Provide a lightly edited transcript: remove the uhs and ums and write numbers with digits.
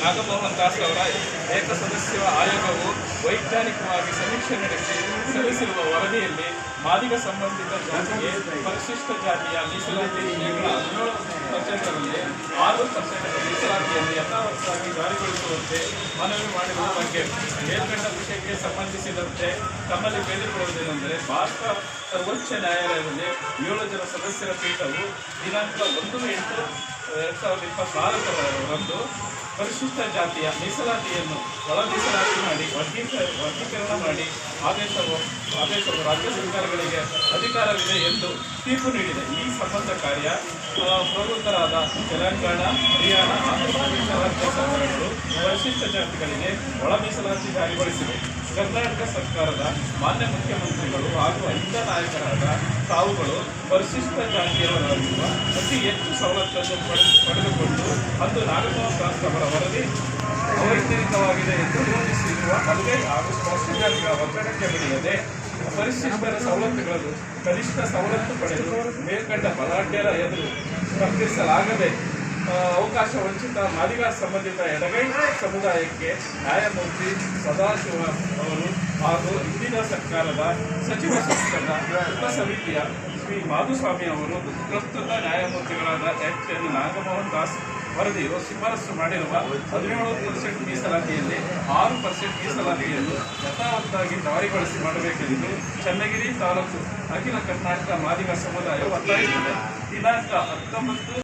ನಾಗಮೋಹನ್ ದಾಸ್ ಅವರ ಏಕಸದಸ್ಯ ಆಯೋಗವು ವೈಜ್ಞಾನಿಕವಾಗಿ ಸಮೀಕ್ಷೆ ನಡೆಸಿ ಸಲ್ಲಿಸಿರುವ ವರದಿಯಲ್ಲಿ ಮಾದಿಗ ಸಂಬಂಧಿತ ಜಾತಿಗೆ ಪರಿಶಿಷ್ಟ ಜಾತಿಯ ಮೀಸಲಾತಿ ಶೇಕಡಾ 17%ರಲ್ಲಿ 6% ಮೀಸಲಾತಿಯನ್ನು ಯಥಾವತ್ತಾಗಿ ಜಾರಿಗೊಳಿಸುವಂತೆ ಮನವಿ ಮಾಡಿರುವ ಬಗ್ಗೆ ಮೇಲ್ಕಂಡ ವಿಷಯಕ್ಕೆ ಸಂಬಂಧಿಸಿದಂತೆ ತಮ್ಮಲ್ಲಿ ಕೇಳಿಕೊಳ್ಳುವುದೇನೆಂದರೆ ಭಾರತ ಸರ್ವೋಚ್ಚ ನ್ಯಾಯಾಲಯದಲ್ಲಿ 7 ಜನ ಸದಸ್ಯರ ಪೀಠವು ದಿನಾಂಕ 1/8/2024 ಪರಿಶಿಷ್ಟ ಜಾತಿಯ ಮೀಸಲಾತಿಯನ್ನು ಒಳ ಮೀಸಲಾತಿ ಮಾಡಿ ವರ್ಗೀಕರಣ ಮಾಡಿ ಆದೇಶವು ರಾಜ್ಯ ಸರ್ಕಾರಗಳಿಗೆ ಅಧಿಕಾರವಿದೆ ಎಂದು ತೀರ್ಪು ನೀಡಿದೆ. ಈ ಸಂಬಂಧ ಕಾರ್ಯ ಪ್ರವೃತ್ತರಾದ ತೆಲಂಗಾಣ, ಹರಿಯಾಣ, ಆಂಧ್ರಪ್ರದೇಶ ರಾಜ್ಯ ಸರ್ಕಾರಗಳು ಪರಿಶಿಷ್ಟ ಜಾತಿಗಳಿಗೆ ಒಳ ಮೀಸಲಾತಿ ಜಾರಿಗೊಳಿಸಿವೆ. ಕರ್ನಾಟಕ ಸರ್ಕಾರದ ಮಾನ್ಯ ಮುಖ್ಯಮಂತ್ರಿಗಳು ಹಾಗೂ ಐಕ್ಯ ನಾಯಕರಾದ ತಾವುಗಳು ಪರಿಶಿಷ್ಟ ಜಾತಿಯವರಾಗಿರುವ ಅತಿ ಹೆಚ್ಚು ಸವಲತ್ತನ್ನು ಪಡೆದುಕೊಂಡು ಅಂದು ನಾಗಮೋಹನ್ ದಾಸ್ ಅವರ ವರದಿ ಅವೈಜ್ಞಾನಿಕವಾಗಿದೆ ಎಂದು ಘೋಷಿಸಿರುವ ಅಲ್ಲದೆ ಹಾಗೂ ಸ್ಪಷ್ಟಜಾತಿಗಳ ಒತ್ತಡಕ್ಕೆ ಬೆಳೆಯದೆ ಪರಿಶಿಷ್ಟರ ಸವಲತ್ತುಗಳನ್ನು ಕನಿಷ್ಠ ಸವಲತ್ತು ಪಡೆದು ಮೇಲ್ಕಂಡ ಬಲಾಢ್ಯರ ಎದುರು ಸ್ಪರ್ಧಿಸಲಾಗದೆ ಅವಕಾಶ ವಂಚಿತ ಮಾದಿಗ ಸಂಬಂಧಿತ ಎಡಗೈ ಸಮುದಾಯಕ್ಕೆ ನ್ಯಾಯಮೂರ್ತಿ ಸದಾಶಿವ ಅವರು ಹಾಗೂ ಹಿಂದಿನ ಸರ್ಕಾರದ ಸಚಿವ ಸಂಪುಟದ ಉಪಸಮಿತಿಯ ಶ್ರೀ ಮಾಧುಸ್ವಾಮಿ ಅವರು ಪ್ರಸ್ತುತ ನ್ಯಾಯಮೂರ್ತಿಗಳಾದ ಎನ್ ನಾಗಮೋಹನ್ ದಾಸ್ ವರದಿಯು ಶಿಫಾರಸು ಮಾಡಿರುವ 17% ಮೀಸಲಾತಿಯಲ್ಲಿ 6% ಮೀಸಲಾತಿಯನ್ನು ಯಥಾವತ್ತಾಗಿ ಜಾರಿಗೊಳಿಸಿ ಮಾಡಬೇಕೆಂದು ಚನ್ನಗಿರಿ ತಾಲೂಕು ಅಖಿಲ ಕರ್ನಾಟಕ ಮಾದಿಗ ಸಮುದಾಯ ಒತ್ತಾಯಿಸಿದೆ. ದಿನಾಂಕ 19